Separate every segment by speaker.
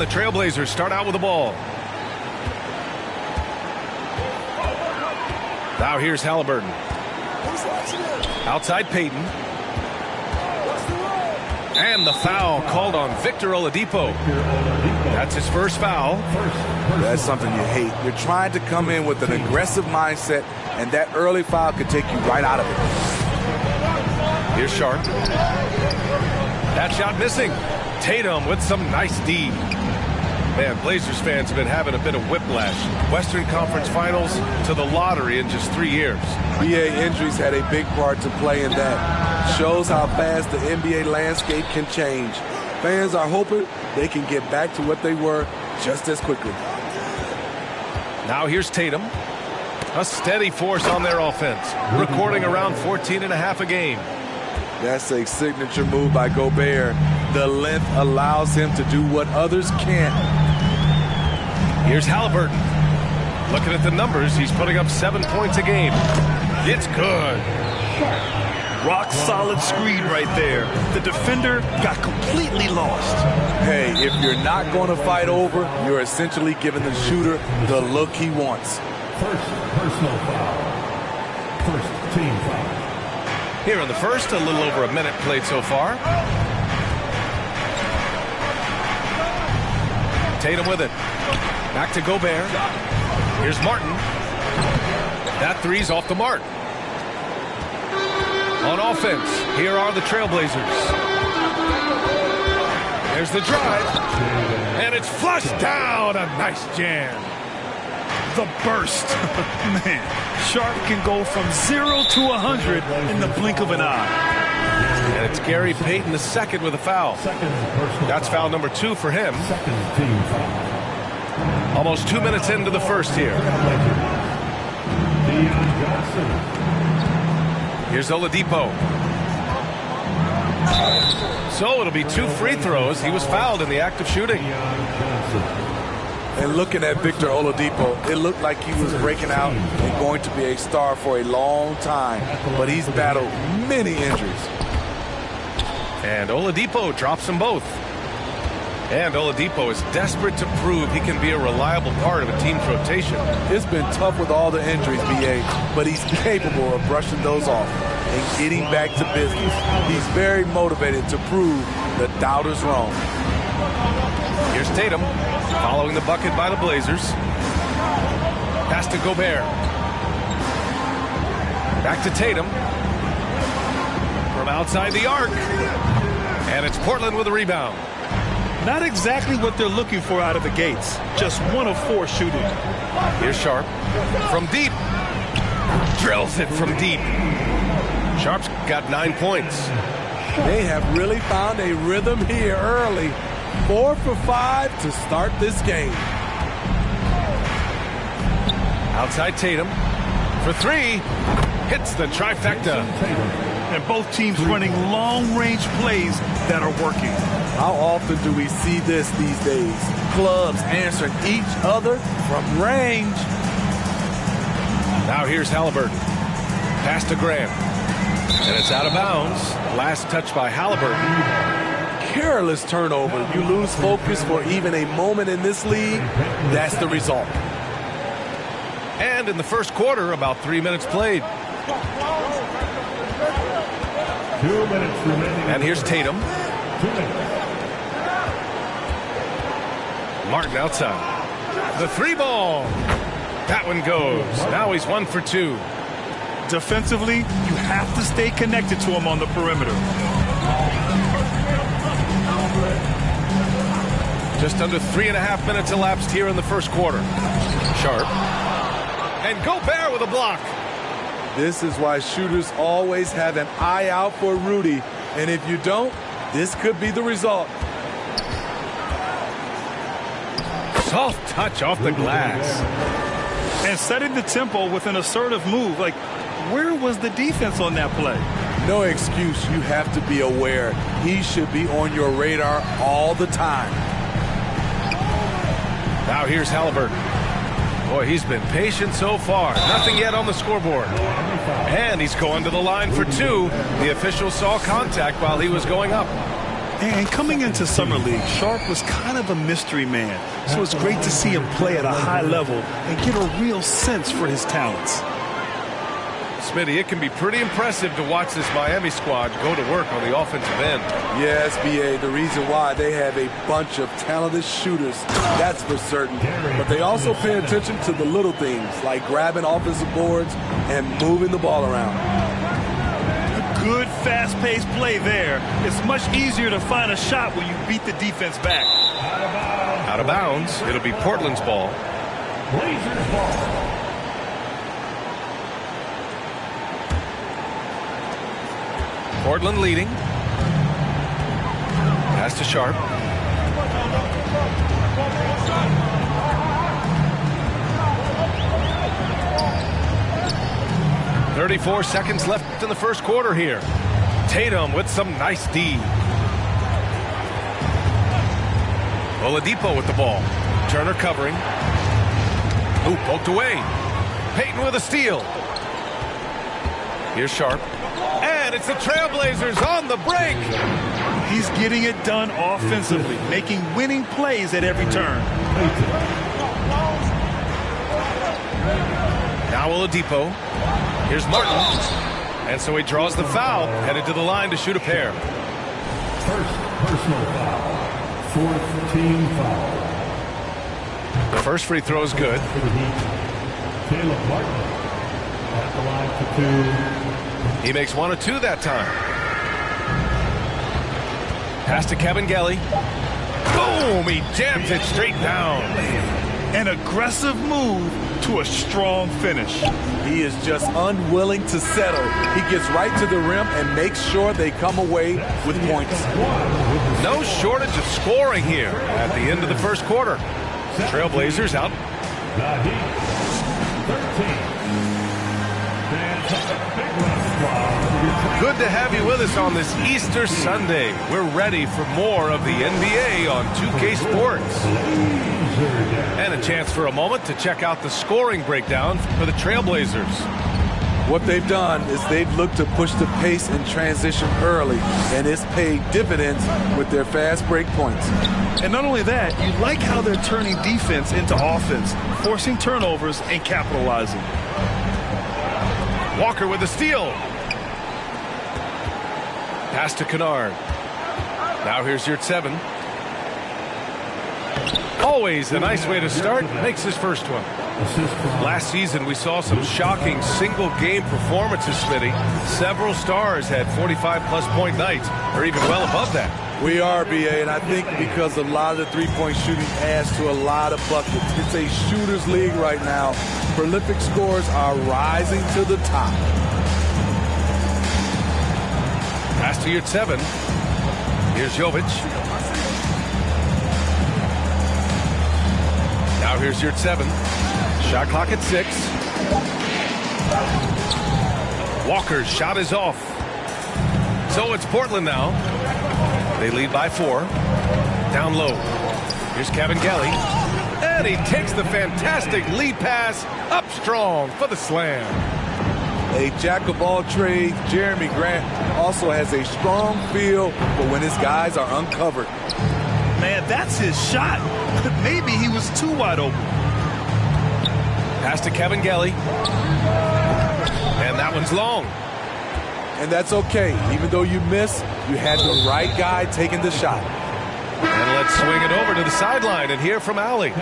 Speaker 1: the Trailblazers start out with the ball. Now here's Halliburton. Outside Payton. And the foul called on Victor Oladipo. That's his first foul.
Speaker 2: That's something you hate. You're trying to come in with an aggressive mindset, and that early foul could take you right out of it.
Speaker 1: Here's Sharp. That shot missing. Tatum with some nice D. Man, Blazers fans have been having a bit of whiplash. Western Conference Finals to the lottery in just 3 years.
Speaker 2: BA injuries had a big part to play in that. Shows how fast the NBA landscape can change. Fans are hoping they can get back to what they were just as quickly.
Speaker 1: Now here's Tatum. A steady force on their offense, recording around 14.5 a game.
Speaker 2: That's a signature move by Gobert. The length allows him to do what others can't.
Speaker 1: Here's Halliburton. Looking at the numbers, he's putting up 7 points a game. It's good.
Speaker 3: Rock solid screen right there. The defender got completely lost.
Speaker 2: Hey, if you're not going to fight over, you're essentially giving the shooter the look he wants.
Speaker 4: First personal foul. First team foul.
Speaker 1: Here in the first, a little over a minute played so far. Tatum with it. Back to Gobert. Here's Martin. That three's off the mark. On offense, here are the Trailblazers. There's the drive. And it's flushed down. A nice jam.
Speaker 3: The burst. Man, Sharp can go from 0 to 100 in the blink of an eye.
Speaker 1: And it's Gary Payton II with a foul. That's foul number 2 for him. Almost 2 minutes into the first here. Here's Oladipo. So it'll be 2 free throws. He was fouled in the act of shooting.
Speaker 2: And looking at Victor Oladipo, it looked like he was breaking out and going to be a star for a long time. But he's battled many injuries.
Speaker 1: And Oladipo drops them both. And Oladipo is desperate to prove he can be a reliable part of a team's rotation.
Speaker 2: It's been tough with all the injuries, BA, but he's capable of brushing those off and getting back to business. He's very motivated to prove the doubters wrong.
Speaker 1: Here's Tatum, following the bucket by the Blazers. Pass to Gobert. Back to Tatum. From outside the arc. And it's Portland with a rebound.
Speaker 3: Not exactly what they're looking for out of the gates. Just 1 of 4 shooting.
Speaker 1: Here's Sharp. From deep. Drills it from deep. Sharp's got 9 points.
Speaker 2: They have really found a rhythm here early. 4 for 5 to start this game.
Speaker 1: Outside Tatum. For 3. Hits the trifecta.
Speaker 3: And both teams running long-range plays that are working.
Speaker 2: How often do we see this these days? Clubs answering each other from range.
Speaker 1: Now here's Halliburton. Pass to Graham. And it's out of bounds. Last touch by Halliburton.
Speaker 2: Careless turnover. You lose focus for even a moment in this league. That's the result.
Speaker 1: And in the first quarter, about 3 minutes played.
Speaker 4: 2 minutes remaining.
Speaker 1: And here's Tatum.
Speaker 4: 2 minutes.
Speaker 1: Martin outside. The 3 ball. That one goes. Now he's 1 for 2.
Speaker 3: Defensively, you have to stay connected to him on the perimeter.
Speaker 1: Just under 3.5 minutes elapsed here in the first quarter. Sharp. And Gobert with a block.
Speaker 2: This is why shooters always have an eye out for Rudy. And if you don't, this could be the result.
Speaker 1: Soft touch off the glass.
Speaker 3: And setting the tempo with an assertive move. Like, where was the defense on that play?
Speaker 2: No excuse. You have to be aware. He should be on your radar all the time.
Speaker 1: Now here's Halliburton. Boy, he's been patient so far. Nothing yet on the scoreboard. And he's going to the line for 2. The official saw contact while he was going up.
Speaker 3: And coming into Summer League, Sharp was kind of a mystery man. So it's great to see him play at a high level and get a real sense for his talents.
Speaker 1: Smitty, it can be pretty impressive to watch this Miami squad go to work on the offensive end.
Speaker 2: Yes, B.A., the reason why they have a bunch of talented shooters, that's for certain. But they also pay attention to the little things, like grabbing offensive boards and moving the ball around.
Speaker 3: Good, fast-paced play there. It's much easier to find a shot when you beat the defense back.
Speaker 1: Out of bounds. It'll be Portland's ball.
Speaker 4: Blazers ball.
Speaker 1: Portland leading. Pass to Sharp. "34 seconds left in the first quarter here. Tatum with some nice D. Oladipo with the ball. Turner covering. Ooh, poked away. Payton with a steal. Here's Sharp. And it's the Trailblazers on the break.
Speaker 3: He's getting it done offensively, making winning plays at every turn.
Speaker 1: Now Oladipo. Here's Martin. And so he draws the foul, headed to the line to shoot a pair.
Speaker 4: First personal foul. Fourth team foul.
Speaker 1: The first free throw is good.
Speaker 4: For the Heat, Caleb Martin at the line for two.
Speaker 1: He makes 1 of 2 that time. Pass to Kevin Gelly. Boom! He jams it straight down.
Speaker 3: An aggressive move to a strong finish.
Speaker 2: He is just unwilling to settle. He gets right to the rim and makes sure they come away with points.
Speaker 1: No shortage of scoring here at the end of the first quarter. Trailblazers out.
Speaker 4: The Heat, 13.
Speaker 1: Good to have you with us on this Easter Sunday. We're ready for more of the NBA on 2K Sports. And a chance for a moment to check out the scoring breakdown for the Trailblazers.
Speaker 2: What they've done is they've looked to push the pace in transition early, and it's paid dividends with their fast break points.
Speaker 3: And not only that, you like how they're turning defense into offense, forcing turnovers and capitalizing.
Speaker 1: Walker with the steal. Pass to Kennard. Now here's Yurtseven. Always a nice way to start. Makes his first one. Last season, we saw some shocking single-game performances, Smitty. Several stars had 45-plus point nights, or even well above that.
Speaker 2: We are, B.A., and I think because a lot of the three-point shooting adds to a lot of buckets. It's a shooter's league right now. Prolific scorers are rising to the top.
Speaker 1: Pass to Yurtseven. Here's Jovic. Now here's Yurtseven. Shot clock at 6. Walker's shot is off. So it's Portland now. They lead by 4. Down low. Here's Kevin Gelly. And he takes the fantastic lead pass up strong for the slam.
Speaker 2: A jack of all trades, Jeremy Grant also has a strong feel for when his guys are uncovered.
Speaker 3: Man, that's his shot. Maybe he was too wide open.
Speaker 1: Pass to Kevin Gelly. And that one's long.
Speaker 2: And that's okay. Even though you miss, you had the right guy taking the shot.
Speaker 1: And let's swing it over to the sideline and hear from Allie.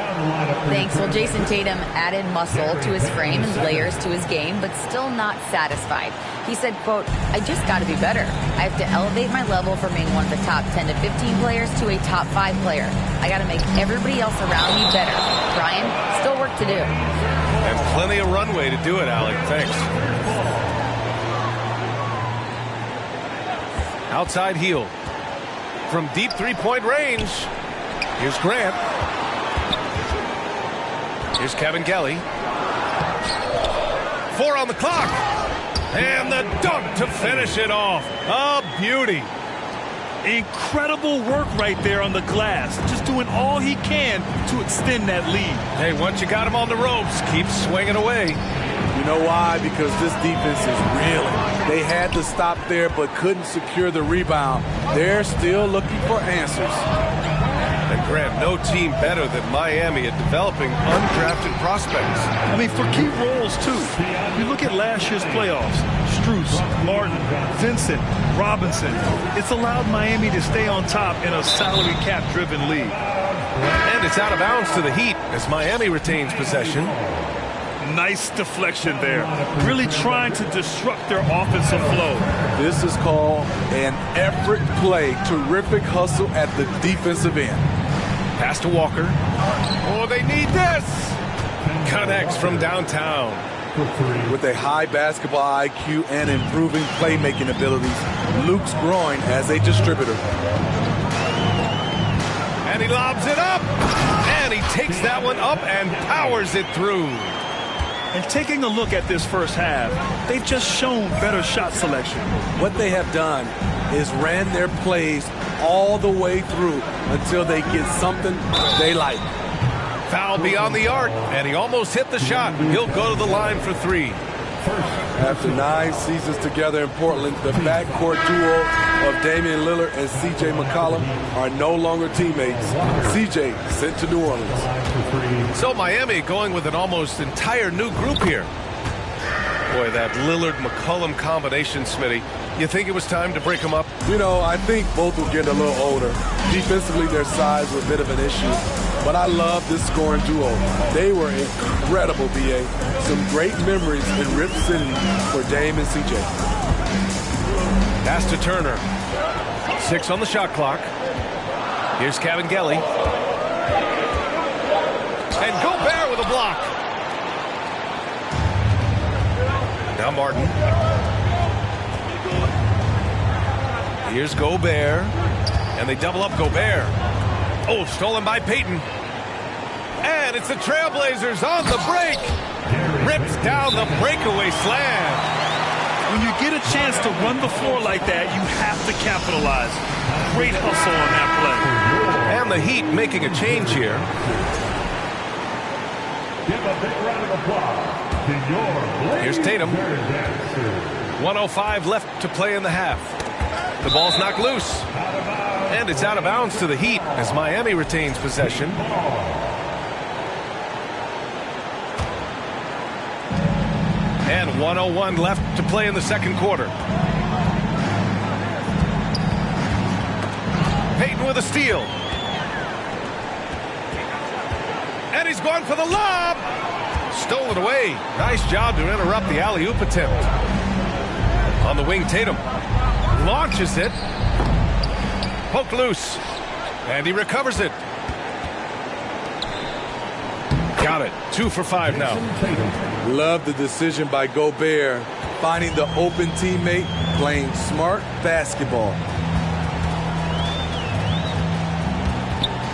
Speaker 5: Thanks. Well, Jason Tatum added muscle to his frame and layers to his game, but still not satisfied. He said, quote, "I just got to be better. I have to elevate my level from being one of the top 10 to 15 players to a top 5 player. I got to make everybody else around me better." Brian, still work to do.
Speaker 1: And plenty of runway to do it, Allie. Thanks. Outside heel. From deep three-point range, here's Grant. Here's Kevin Gelly. 4 on the clock. And the dunk to finish it off. A beauty.
Speaker 3: Incredible work right there on the glass. Just doing all he can to extend that lead.
Speaker 1: Hey, once you got him on the ropes, keep swinging away.
Speaker 2: You know why? Because this defense is reeling. They had to stop there but couldn't secure the rebound. They're still looking for answers.
Speaker 1: And Grant, no team better than Miami at developing undrafted prospects.
Speaker 3: I mean, for key roles, too. You look at last year's playoffs. Strus, Martin, Vincent, Robinson. It's allowed Miami to stay on top in a salary cap-driven league.
Speaker 1: And it's out of bounds to the Heat as Miami retains possession.
Speaker 3: Nice deflection there. Really trying to disrupt their offensive flow.
Speaker 2: This is called an effort play. Terrific hustle at the defensive end.
Speaker 1: Pass to Walker. Oh, they need this. Connects from downtown.
Speaker 2: With a high basketball IQ and improving playmaking abilities, Luke's growing as a distributor.
Speaker 1: And he lobs it up. And he takes that one up and powers it through.
Speaker 3: And taking a look at this first half, they've just shown better shot selection.
Speaker 2: What they have done is ran their plays all the way through until they get something they like.
Speaker 1: Foul beyond the arc, and he almost hit the shot. He'll go to the line for three.
Speaker 2: After 9 seasons together in Portland, the backcourt duo of Damian Lillard and C.J. McCollum are no longer teammates. C.J. sent to New Orleans.
Speaker 1: So Miami going with an almost entire new group here. Boy, that Lillard-McCollum combination, Smitty. You think it was time to break them up?
Speaker 2: You know, I think both were getting a little older. Defensively, their size was a bit of an issue. But I love this scoring duo. They were incredible, B.A. Some great memories in Rip City for Dame and C.J.
Speaker 1: Pass to Turner. 6 on the shot clock. Here's Cavangeli. And Gobert with a block. Now Martin. Here's Gobert. And they double up Gobert. Oh, stolen by Payton. And it's the Trailblazers on the break. Rips down the breakaway slam.
Speaker 3: When you get a chance to run the floor like that, you have to capitalize. Great hustle on that play.
Speaker 1: And the Heat making a change here.
Speaker 4: Give a big round of applause to your
Speaker 1: Here's Tatum.
Speaker 4: Blazers.
Speaker 1: 1:05 left to play in the half. The ball's knocked loose. And it's out of bounds to the Heat as Miami retains possession. And 1:01 left to play in the second quarter. Payton with a steal. And he's going for the lob. Stole it away. Nice job to interrupt the alley-oop attempt. On the wing, Tatum launches it. Poked loose. And he recovers it. Got it. 2 for 5 now.
Speaker 2: Love the decision by Gobert, finding the open teammate, playing smart basketball.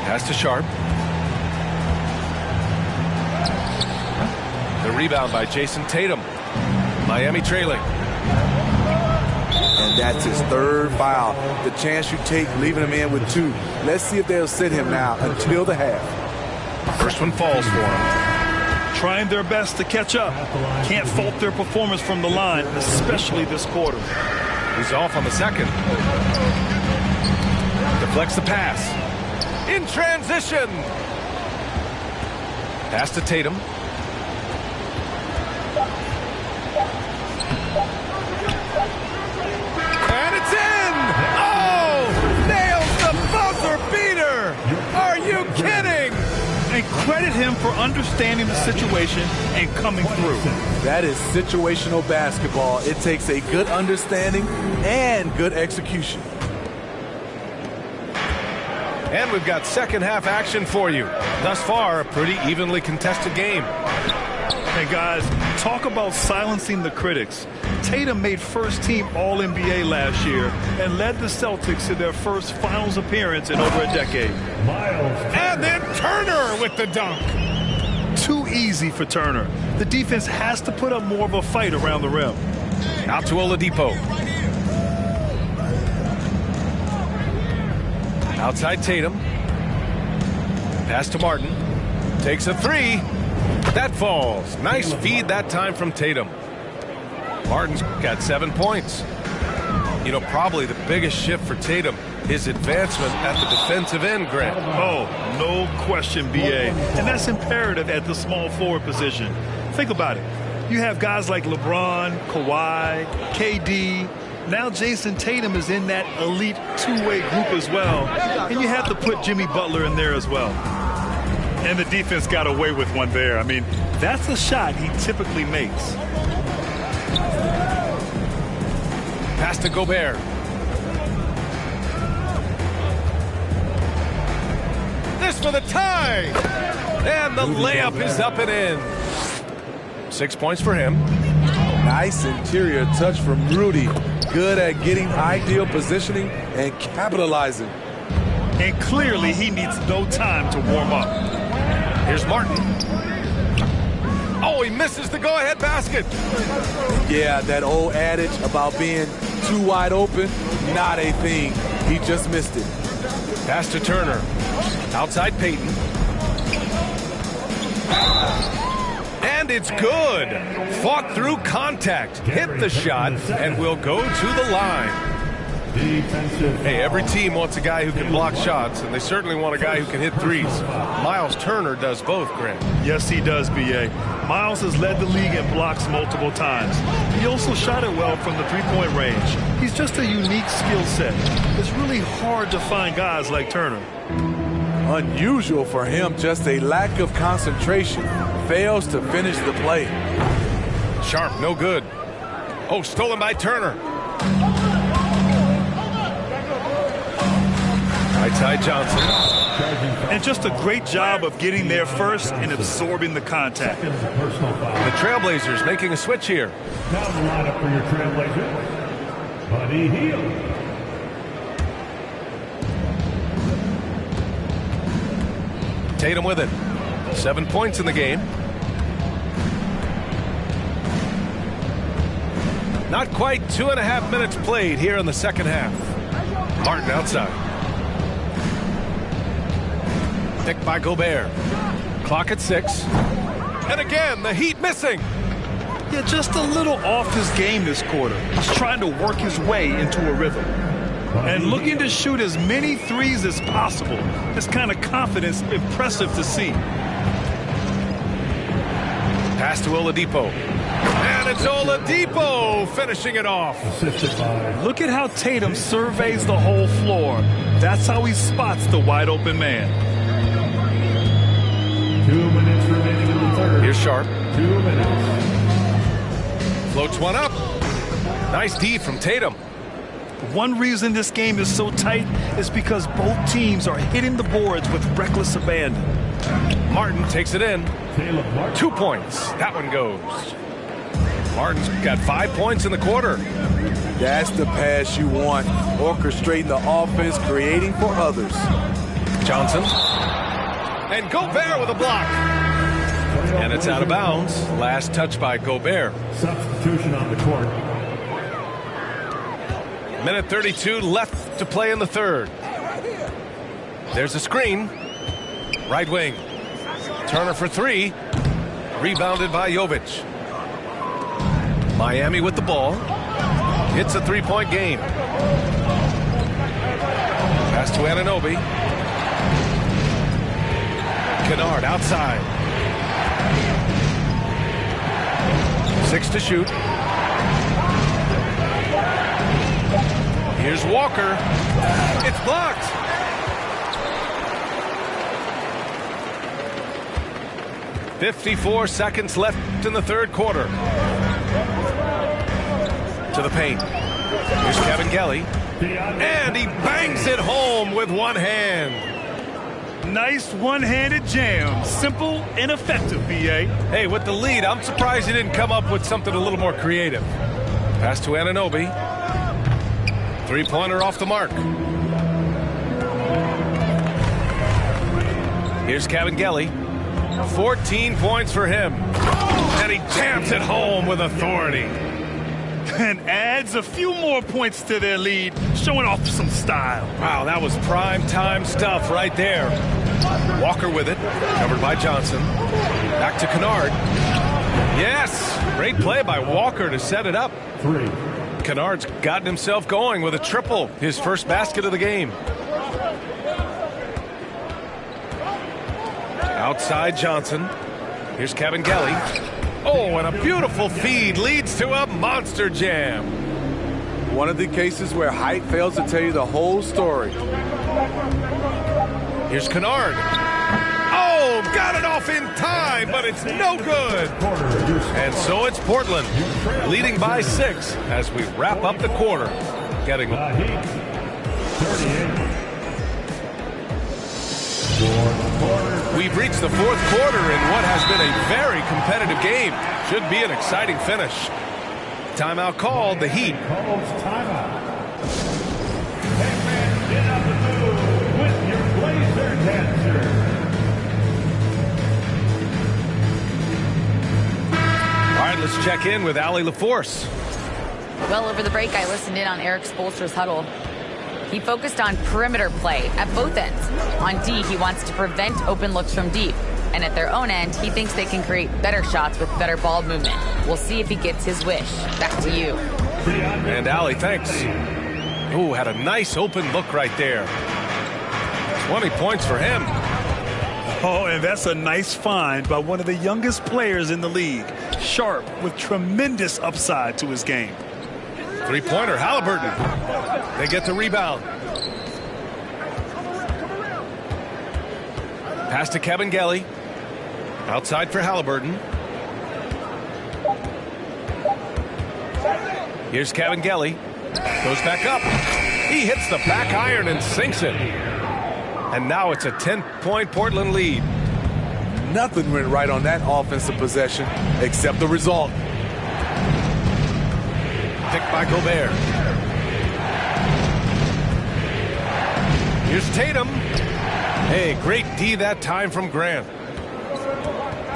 Speaker 1: Pass to Sharp. The rebound by Jason Tatum. Miami trailing.
Speaker 2: And that's his third foul. The chance you take leaving him in with 2. Let's see if they'll sit him now until the half.
Speaker 1: First one falls for him.
Speaker 3: Trying their best to catch up. Can't fault their performance from the line, especially this quarter.
Speaker 1: He's off on the second. Deflects the pass. In transition. Pass to Tatum. And it's in! Oh! Nails the buzzer beater! Are you kidding?
Speaker 3: And credit him for understanding the situation and coming through.
Speaker 2: That is situational basketball. It takes a good understanding and good execution.
Speaker 1: And we've got second half action for you. Thus far, a pretty evenly contested game.
Speaker 3: Hey guys, talk about silencing the critics. Tatum made first team All-NBA last year and led the Celtics to their first finals appearance in over a decade.
Speaker 1: And then Turner with the dunk.
Speaker 3: Too easy for Turner. The defense has to put up more of a fight around the rim.
Speaker 1: Out to Oladipo. Outside Tatum. Pass to Martin. Takes a 3. That falls. Nice feed that time from Tatum. Martin's got 7 points. You know, probably the biggest shift for Tatum, his advancement at the defensive end, Grant.
Speaker 3: Oh, no question, B.A. And that's imperative at the small forward position. Think about it. You have guys like LeBron, Kawhi, KD. Now Jason Tatum is in that elite two-way group as well. And you have to put Jimmy Butler in there as well. And the defense got away with one there. I mean, that's a shot he typically makes.
Speaker 1: Pass to Gobert. This for the tie. And the layup is up and in. 6 points for him.
Speaker 2: Nice interior touch from Rudy. Good at getting ideal positioning and capitalizing.
Speaker 3: And clearly he needs no time to warm up.
Speaker 1: Here's Martin. Oh, he misses the go-ahead basket.
Speaker 2: Yeah, that old adage about being too wide open, not a thing. He just missed it.
Speaker 1: Pass to Turner. Outside Payton. And it's good. Fought through contact. Hit the shot and will go to the line. Hey, every team wants a guy who can block shots, and they certainly want a guy who can hit threes. Miles Turner does both, Grant.
Speaker 3: Yes, he does, B.A. Miles has led the league in blocks multiple times. He also shot it well from the three-point range. He's just a unique skill set. It's really hard to find guys like Turner.
Speaker 2: Unusual for him, just a lack of concentration. Fails to finish the play.
Speaker 1: Sharp, no good. Oh, stolen by Turner. Ty Johnson.
Speaker 3: And just a great job of getting there first and absorbing the contact.
Speaker 1: The Trailblazers making a switch here.
Speaker 4: Now the lineup for your Trailblazers, Buddy Hield.
Speaker 1: Tatum with it. 7 points in the game. Not quite 2.5 minutes played here in the second half. Martin outside. Picked by Gobert. Clock at 6. And again, the Heat missing.
Speaker 3: Yeah, just a little off his game this quarter. He's trying to work his way into a rhythm. And looking to shoot as many threes as possible. This kind of confidence, impressive to see.
Speaker 1: Pass to Oladipo. And it's Oladipo finishing it off.
Speaker 3: Look at how Tatum surveys the whole floor. That's how he spots the wide open man.
Speaker 4: 2 minutes remaining in the third.
Speaker 1: Here's Sharp.
Speaker 4: 2 minutes.
Speaker 1: Floats one up. Nice D from Tatum.
Speaker 3: One reason this game is so tight is because both teams are hitting the boards with reckless abandon.
Speaker 1: Martin takes it in. 2 points. That one goes. Martin's got 5 points in the quarter.
Speaker 2: That's the pass you want. Orchestrating the offense, creating for others.
Speaker 1: Johnson. And Gobert with a block. And it's out of bounds. Last touch by Gobert.
Speaker 4: Substitution on the court.
Speaker 1: Minute 32 left to play in the third. There's a screen. Right wing. Turner for 3. Rebounded by Jovic. Miami with the ball. It's a 3-point game. Pass to Anunoby. Kennard outside. 6 to shoot. Here's Walker. It's blocked. .54 seconds left in the third quarter. To the paint. Here's Kevin Gelly. And he bangs it home with one hand.
Speaker 3: Nice one-handed jam. Simple and effective, B.A.
Speaker 1: Hey, with the lead, I'm surprised he didn't come up with something a little more creative. Pass to Anunoby. 3-pointer off the mark. Here's Kevin Gelly. 14 points for him. And he jams it home with authority.
Speaker 3: And adds a few more points to their lead, showing off some style.
Speaker 1: Wow, that was prime time stuff right there. Walker with it, covered by Johnson. Back to Kennard. Yes, great play by Walker to set it up.
Speaker 4: 3.
Speaker 1: Kennard's gotten himself going with a triple, his first basket of the game. Outside Johnson. Here's Kabengele. Oh, and a beautiful feed leads to a monster jam.
Speaker 2: One of the cases where height fails to tell you the whole story.
Speaker 1: Here's Kennard. Oh, got it off in time, but it's no good. And so it's Portland, leading by 6 as we wrap up the quarter. Getting We've reached the fourth quarter in what has been a very competitive game. Should be an exciting finish. Timeout called, the Heat.
Speaker 4: Calls timeout. Hey man, get out the booth with your Blazer dancer.
Speaker 1: All right, let's check in with Allie LaForce.
Speaker 5: Well, over the break, I listened in on Eric Spoelstra's huddle. He focused on perimeter play at both ends. On D, he wants to prevent open looks from deep. And at their own end, he thinks they can create better shots with better ball movement. We'll see if he gets his wish. Back to you.
Speaker 1: And Allie, thanks. Ooh, had a nice open look right there. 20 points for him.
Speaker 3: Oh, and that's a nice find by one of the youngest players in the league. Sharp with tremendous upside to his game.
Speaker 1: Three-pointer, Halliburton. They get the rebound. Pass to Kabengele. Outside for Halliburton. Here's Kabengele. Goes back up. He hits the back iron and sinks it. And now it's a 10-point Portland lead.
Speaker 2: Nothing went right on that offensive possession except the result.
Speaker 1: Picked by Gobert. Here's Tatum. Hey, great D that time from Grant.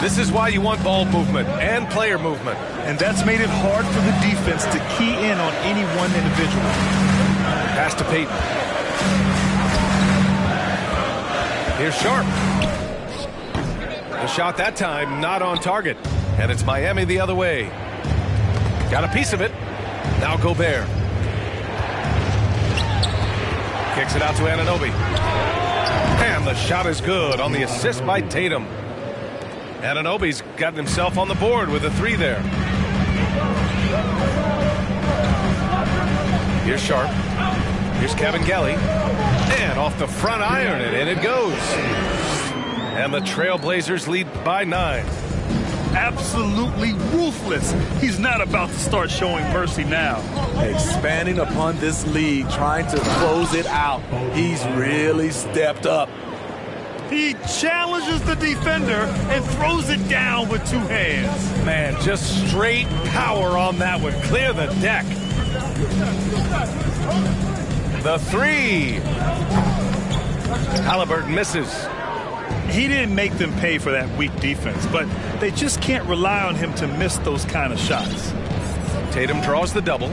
Speaker 1: This is why you want ball movement and player movement.
Speaker 3: And that's made it hard for the defense to key in on any one individual.
Speaker 1: Pass to Payton. Here's Sharp. The shot that time not on target. And it's Miami the other way. Got a piece of it. Now Gobert. Kicks it out to Anunoby. And the shot is good on the assist by Tatum. Anunoby's gotten himself on the board with a 3 there. Here's Sharp. Here's Kabengele. And off the front iron, and in it goes. And the Trailblazers lead by 9.
Speaker 3: Absolutely ruthless. He's not about to start showing mercy now.
Speaker 2: Expanding upon this league, trying to close it out. He's really stepped up.
Speaker 3: He challenges the defender and throws it down with 2 hands.
Speaker 1: Man, just straight power on that one. Clear the deck. The 3. Halliburton misses.
Speaker 3: He didn't make them pay for that weak defense, but they just can't rely on him to miss those kind of shots.
Speaker 1: Tatum draws the double.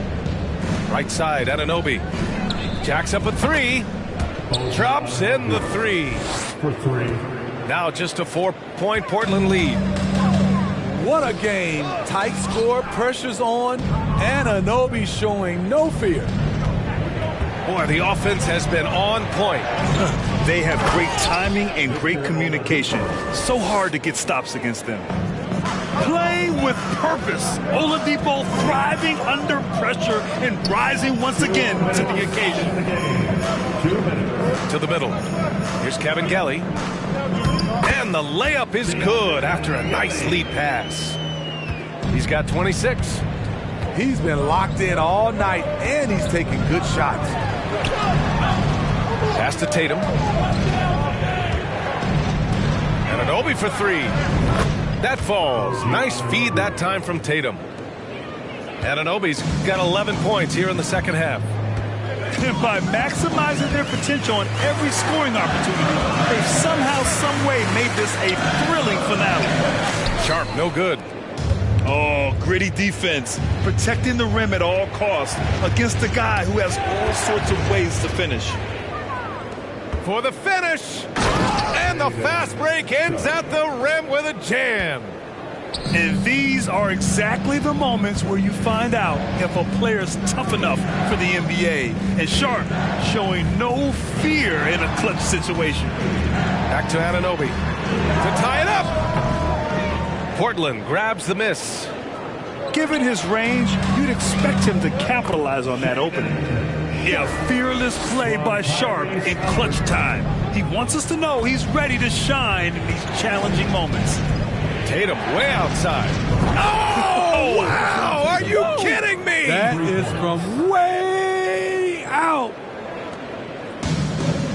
Speaker 1: Right side, Anunoby. Jacks up a 3. Drops in the 3.
Speaker 4: For 3.
Speaker 1: Now just a 4-point Portland lead.
Speaker 2: What a game. Tight score, pressure's on. Anunoby showing no fear.
Speaker 1: Boy, the offense has been on point.
Speaker 3: They have great timing and great communication. So hard to get stops against them. Playing with purpose. Oladipo thriving under pressure and rising once again to the occasion.
Speaker 4: 2 minutes.
Speaker 1: To the middle. Here's Kabengele. And the layup is good after a nice lead pass. He's got 26.
Speaker 2: He's been locked in all night, and he's taking good shots.
Speaker 1: Pass to Tatum. Anunoby for 3. That falls. Nice feed that time from Tatum. Anunoby's got 11 points here in the second half.
Speaker 3: And by maximizing their potential on every scoring opportunity, they've somehow, some way made this a thrilling finale.
Speaker 1: Sharp, no good.
Speaker 3: Oh, gritty defense, protecting the rim at all costs against a guy who has all sorts of ways to finish.
Speaker 1: for the finish. And the fast break ends at the rim with a jam.
Speaker 3: And these are exactly the moments where you find out if a player's tough enough for the NBA. And Sharp showing no fear in a clutch situation.
Speaker 1: Back to Anunoby to tie it up. Portland grabs the miss.
Speaker 3: Given his range, you'd expect him to capitalize on that opening. Yeah, fearless play by Sharp in clutch time. He wants us to know he's ready to shine in these challenging moments.
Speaker 1: Tatum way outside. Oh, wow! Are you kidding me?
Speaker 2: That is from way out.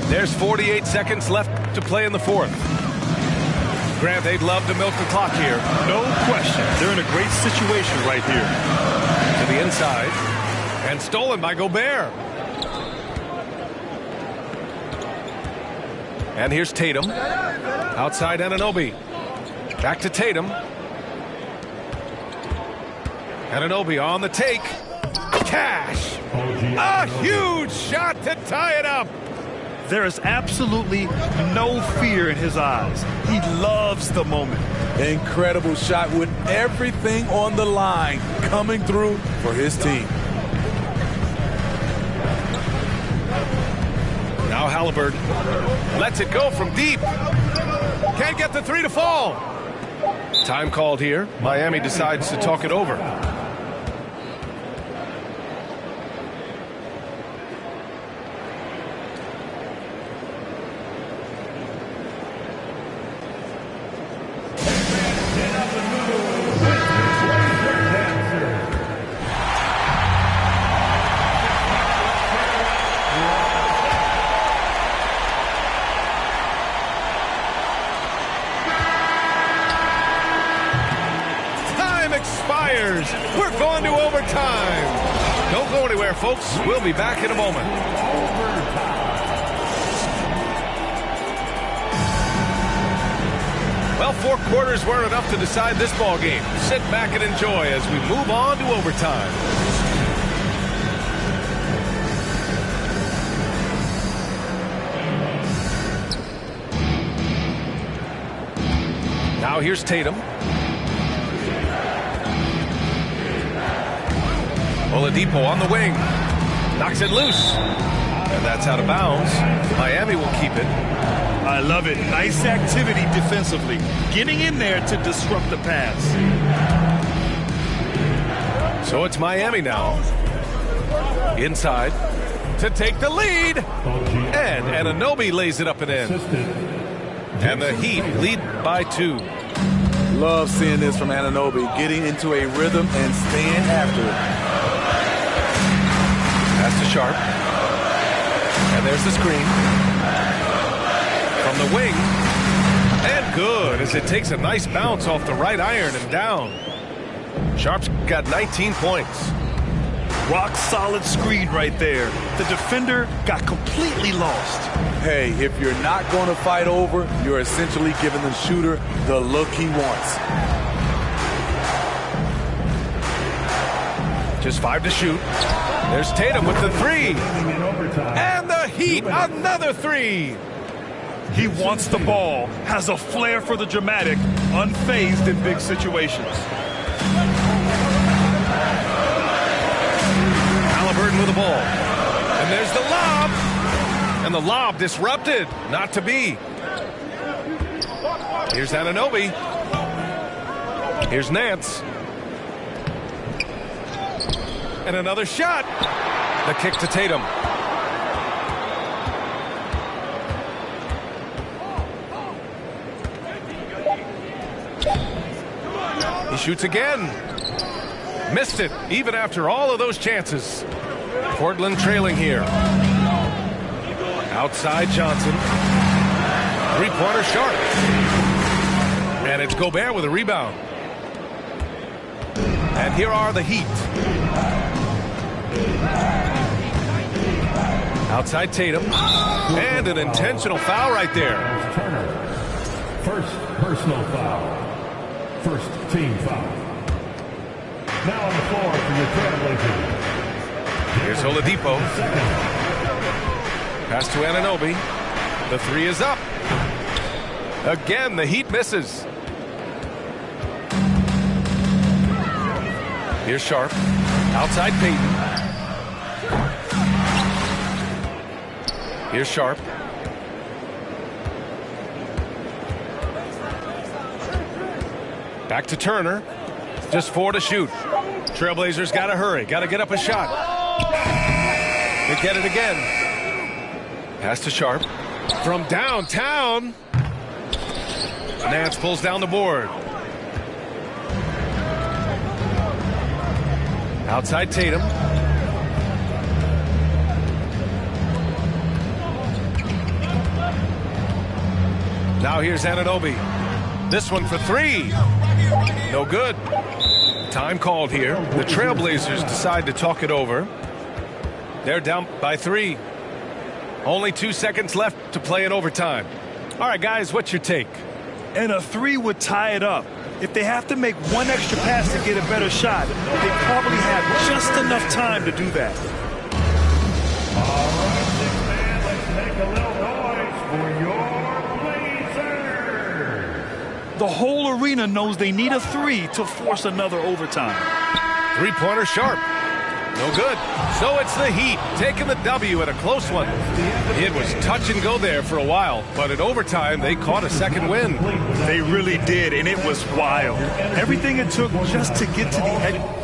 Speaker 1: There's 48 seconds left to play in the fourth. Grant, they'd love to milk the clock here.
Speaker 3: No question. They're in a great situation right here.
Speaker 1: To the inside. And stolen by Gobert. And here's Tatum. Outside Anunoby. Back to Tatum. Anunoby on the take. Cash. A huge shot to tie it up.
Speaker 3: There is absolutely no fear in his eyes. He loves the moment.
Speaker 2: Incredible shot with everything on the line coming through for his team.
Speaker 1: Now Halliburton lets it go from deep. Can't get the three to fall. Time called here. Miami decides to talk it over. Expires. We're going to overtime. Don't go anywhere, folks. We'll be back in a moment. Well, 4 quarters weren't enough to decide this ball game. Sit back and enjoy as we move on to overtime. Now here's Tatum. Oladipo on the wing. Knocks it loose. And that's out of bounds. Miami will keep it.
Speaker 3: I love it. Nice activity defensively. Getting in there to disrupt the pass.
Speaker 1: So it's Miami now. Inside to take the lead. And Anunoby lays it up and in. And the Heat lead by 2.
Speaker 2: Love seeing this from Anunoby, getting into a rhythm and staying after it.
Speaker 1: Pass to Sharp. And there's the screen. From the wing. And good as it takes a nice bounce off the right iron and down. Sharp's got 19 points.
Speaker 3: Rock solid screen right there. The defender got completely lost.
Speaker 2: Hey, if you're not going to fight over, you're essentially giving the shooter the look he wants.
Speaker 1: Just 5 to shoot. There's Tatum with the 3. And the Heat, another 3.
Speaker 3: He wants the ball, has a flair for the dramatic, unfazed in big situations.
Speaker 1: Halliburton with the ball. And there's the lob. And the lob disrupted. Not to be. Here's Anunoby. Here's Nance. And another shot. The kick to Tatum. He shoots again. Missed it, even after all of those chances. Portland trailing here. Outside Johnson. Three-pointer Sharp. And it's Gobert with a rebound. And here are the Heat. Outside Tatum. And an intentional foul right there.
Speaker 4: Turner. First personal foul. First team foul. Now on the floor for your Trailblazers.
Speaker 1: Here's Oladipo. Pass to Anunoby. The three is up. Again, the Heat misses. Here's Sharp. Outside Payton. Here's Sharp. Back to Turner. Just 4 to shoot. Trailblazers got to hurry. Got to get up a shot. They get it again. Pass to Sharp. From downtown. Nance pulls down the board. Outside Tatum. Now here's Anunoby. This one for 3. No good. Time called here. The Trailblazers decide to talk it over. They're down by 3. Only 2 seconds left to play in overtime. All right, guys, what's your take?
Speaker 3: And a 3 would tie it up. If they have to make one extra pass to get a better shot, they probably have just enough time to do that.
Speaker 4: All right, six man, let's make a little noise for your Blazers.
Speaker 3: The whole arena knows they need a 3 to force another overtime.
Speaker 1: Three-pointer Sharp. No good. So it's the Heat taking the W at a close one. It was touch and go there for a while, but in overtime, they caught a second win.
Speaker 3: They really did, and it was wild. Everything it took just to get to the edge.